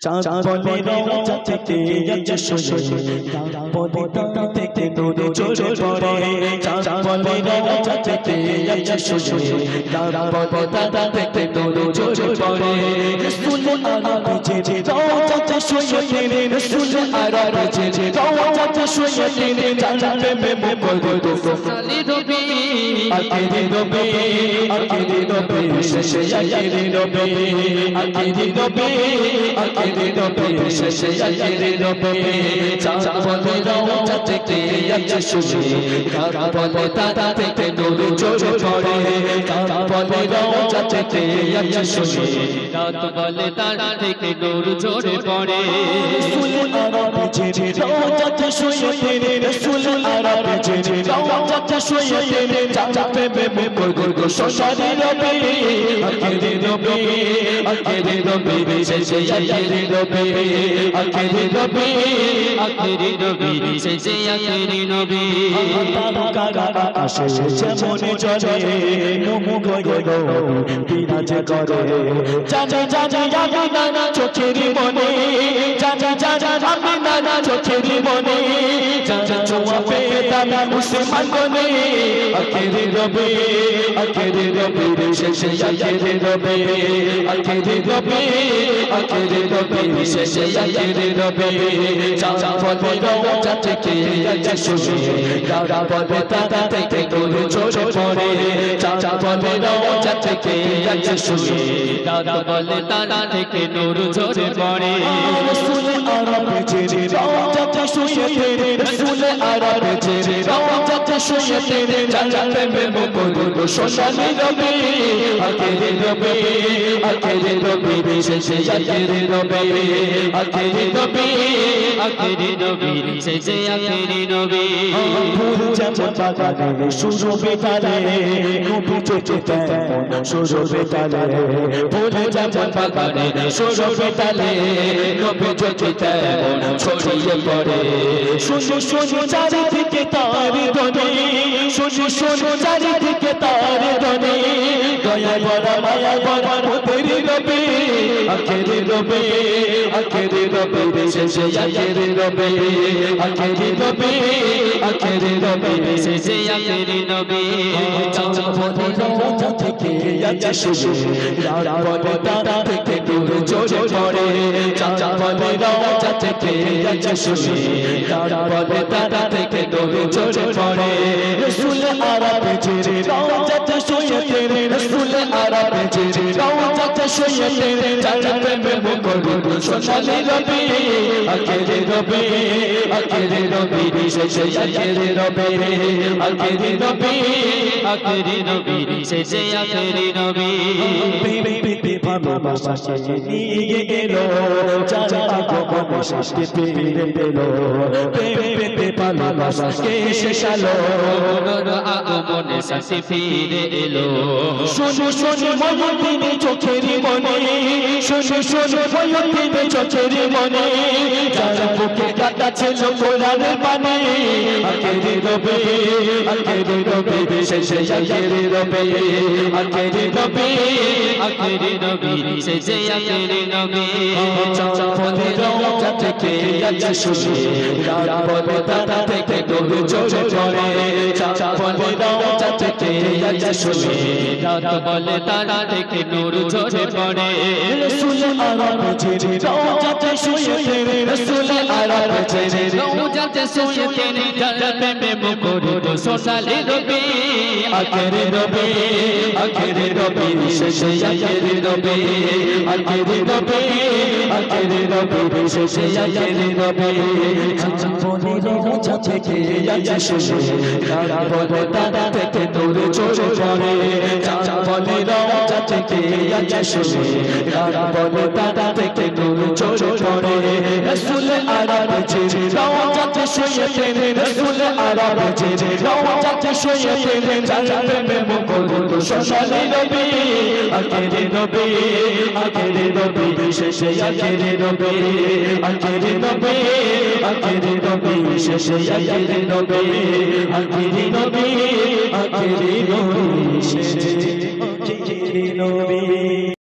চাঁদ বলে রওজা থেকে যাচ্ছে সোজে বলে তা থেকে নূর ঝরে পড়ে চাঁদ বলে রওজা থেকে যাচ্ছে সোজে বলে তা থেকে নূর ঝরে পড়ে রাসূল আরবি যে রওজাতে শুয়ে তিনি রাসূল আরবি যে রওজাতে শুয়ে তিনি জান্নাতে মেমে বলে তো সালি নবী আকিদি নবী শেষে আকিদি নবী আকিদি নবী শেষে আকিদি নবী চাঁদ বলে রওজা থেকে যাচ্ছে সোজে বলে তা থেকে নূর ঝরে পড়ে চাঁদ বলে রওজা থেকে যাচ্ছে সোজে রাত বলে তার থেকে নূর ঝরে পড়ে রাসূল আরবি যে রওজাতে শুয়ে তিনি রাসূল আরবি যে রওজাতে শুয়ে তিনি জান্নাতে মেমে বলে সোনালি নবী আকিদি নবী শেষে আকিদি নবী আকিদি নবী শেষে আকিদি নবী তারকারা আসে যেমন চলে মুখ গো বিরাজ করে জানি আমি না চোখের মনে জানি আমি না চোখের মনে ছোঁয়া পেয়ে দামি মুসলমান বনে আকিদি নবী শেষে আকিদি নবী শেষে আকিদি নবী চাঁদ বলে রওজা থেকে যাচ্ছে সোজে বলে তা থেকে নূর ঝরে পড়ে চাঁদ বলে রওজা থেকে যাচ্ছে সোজে রাত বলে তার থেকে নূর ঝরে পড়ে রাসূল আরবি যে রওজাতে শুয়ে তিনি রাসূল আরবি যে রওজাতে শুয়ে তিনি জান্নাতে মেমে বলে সোনালি নবী আকিদি নবী শেষে আকিদি নবী শেষে আকিদি নবী ফুল যেমন বাগানে সুরভি তালে নবী চোখে তেমন সুরভি তালে ফুল যেমন বাগানে সুরভি তালে নবী চোখে তেমন ছড়িয়ে পড়ে শুনি চারিদিকে তার ধ্বনি শুনি চারিদিকে তার ধ্বনি দয়া বড় মায়া বড় মোদের নবী আকিদি নবী শেষে আকিদি নবী শেষে আকিদি নবী চাঁদ বলে রওজা থেকে যাচ্ছে সোজে বলে তা থেকে নূর ঝরে পড়ে চাঁদ বলে রওজা থেকে যাচ্ছে সোজে বলে তা থেকে নূর ঝরে পড়ে রাসূল আরবি যে রওজাতে শুয়ে তিনি রাসূল আরবি যে রওজাতে শুয়ে তিনি জান্নাতে মেমে বলে সোনালি নবী আকিদি নবী শেষে আকিদি নবী শেষে আকিদি নবী ভালোবাসাকে নিয়ে এলো যারা আগমন শেষে ফিরে পেল ভালোবাসাকে শেষালো আগমনে শেষে ফিরে এলো শুনি ময়ূরদিনে চোখের মনে শুনি ময়ূরদিনে চোখের মনে যার বুকে কাটা ছিল কোরআনের বাণী আকিদি নবী শেষে আকিদি নবী শেষে আকিদি নবী চাঁদ বলে রওজা থেকে যাচ্ছে সোজে বলে তা থেকে নূর ঝরে পড়ে চাঁদ বলে রওজা থেকে যাচ্ছে সোজে রাত বলে তার থেকে নূর ঝরে পড়ে রাসূল আরবি যে রওজাতে শুয়ে তিনি রাসূল আরবি যে রওজাতে শুয়ে তিনি জান্নাতে মেমে বলে সোনালি নবী আকিদি নবী শেষে আকিদি নবী শেষে আকিদি নবী চাঁদ বলে রওজা থেকে যাচ্ছে সোজে বলে তা থেকে নূর ঝরে পড়ে চাঁদ বলে রওজা থেকে যাচ্ছে সোজে বলে তা থেকে নূর ঝরে পড়ে রাসূল আরবি যে রওজাতে শুয়ে তিনি রাসূল আরবি যে রওজাতে শুয়ে তিনি জান্নাতে মেমে বলে সোনালি নবী আকিদি নবী শেষে আকিদি নবী শেষে আকিদি নবী শেষে আকিদি নবী